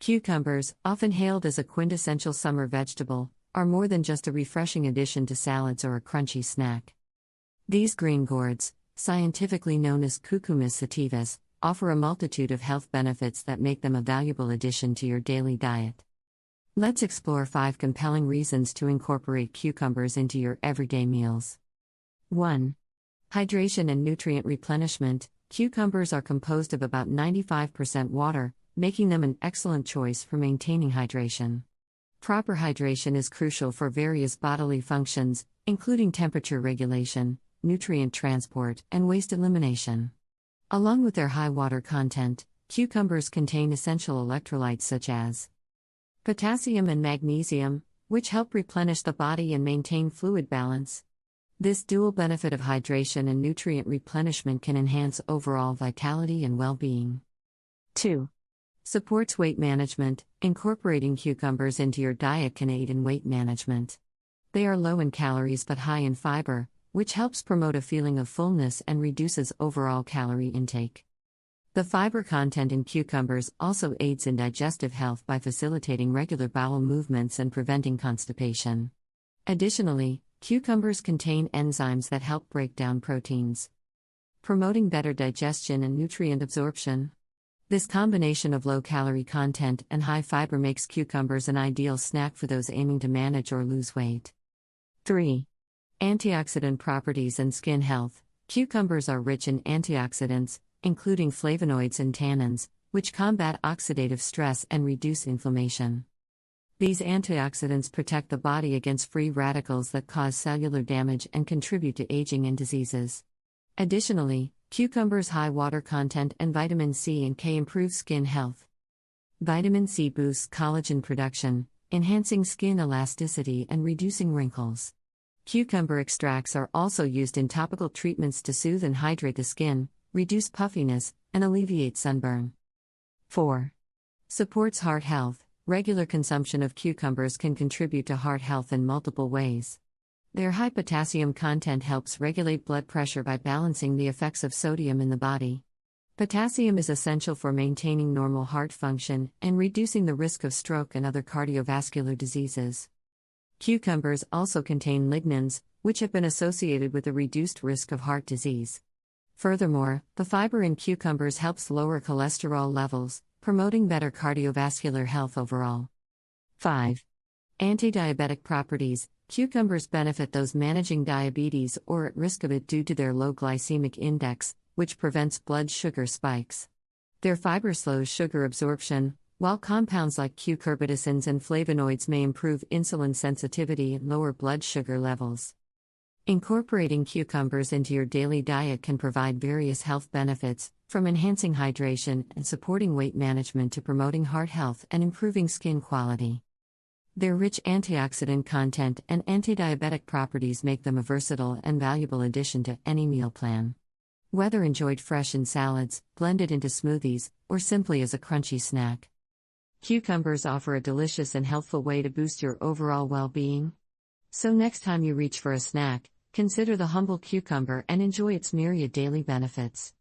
Cucumbers, often hailed as a quintessential summer vegetable, are more than just a refreshing addition to salads or a crunchy snack. These green gourds, scientifically known as Cucumis sativas, offer a multitude of health benefits that make them a valuable addition to your daily diet. Let's explore 5 compelling reasons to incorporate cucumbers into your everyday meals. 1. Hydration and nutrient replenishment. Cucumbers are composed of about 95% water, making them an excellent choice for maintaining hydration. Proper hydration is crucial for various bodily functions, including temperature regulation, nutrient transport, and waste elimination. Along with their high water content, cucumbers contain essential electrolytes such as potassium and magnesium, which help replenish the body and maintain fluid balance. This dual benefit of hydration and nutrient replenishment can enhance overall vitality and well-being. 2. Supports weight management. Incorporating cucumbers into your diet can aid in weight management. They are low in calories but high in fiber, which helps promote a feeling of fullness and reduces overall calorie intake. The fiber content in cucumbers also aids in digestive health by facilitating regular bowel movements and preventing constipation. Additionally, cucumbers contain enzymes that help break down proteins, promoting better digestion and nutrient absorption. This combination of low-calorie content and high fiber makes cucumbers an ideal snack for those aiming to manage or lose weight. 3. Antioxidant properties and skin health. Cucumbers are rich in antioxidants, including flavonoids and tannins, which combat oxidative stress and reduce inflammation. These antioxidants protect the body against free radicals that cause cellular damage and contribute to aging and diseases. Additionally, cucumbers' high water content and vitamin C and K improve skin health. Vitamin C boosts collagen production, enhancing skin elasticity and reducing wrinkles. Cucumber extracts are also used in topical treatments to soothe and hydrate the skin, reduce puffiness, and alleviate sunburn. 4. Supports heart health. Regular consumption of cucumbers can contribute to heart health in multiple ways. Their high potassium content helps regulate blood pressure by balancing the effects of sodium in the body. Potassium is essential for maintaining normal heart function and reducing the risk of stroke and other cardiovascular diseases. Cucumbers also contain lignans, which have been associated with a reduced risk of heart disease. Furthermore, the fiber in cucumbers helps lower cholesterol levels, promoting better cardiovascular health overall. 5. Anti-diabetic properties. Cucumbers benefit those managing diabetes or at risk of it due to their low glycemic index, which prevents blood sugar spikes. Their fiber slows sugar absorption, while compounds like cucurbitacins and flavonoids may improve insulin sensitivity and lower blood sugar levels. Incorporating cucumbers into your daily diet can provide various health benefits, from enhancing hydration and supporting weight management to promoting heart health and improving skin quality. Their rich antioxidant content and anti-diabetic properties make them a versatile and valuable addition to any meal plan. Whether enjoyed fresh in salads, blended into smoothies, or simply as a crunchy snack, cucumbers offer a delicious and healthful way to boost your overall well-being. So next time you reach for a snack, consider the humble cucumber and enjoy its myriad daily benefits.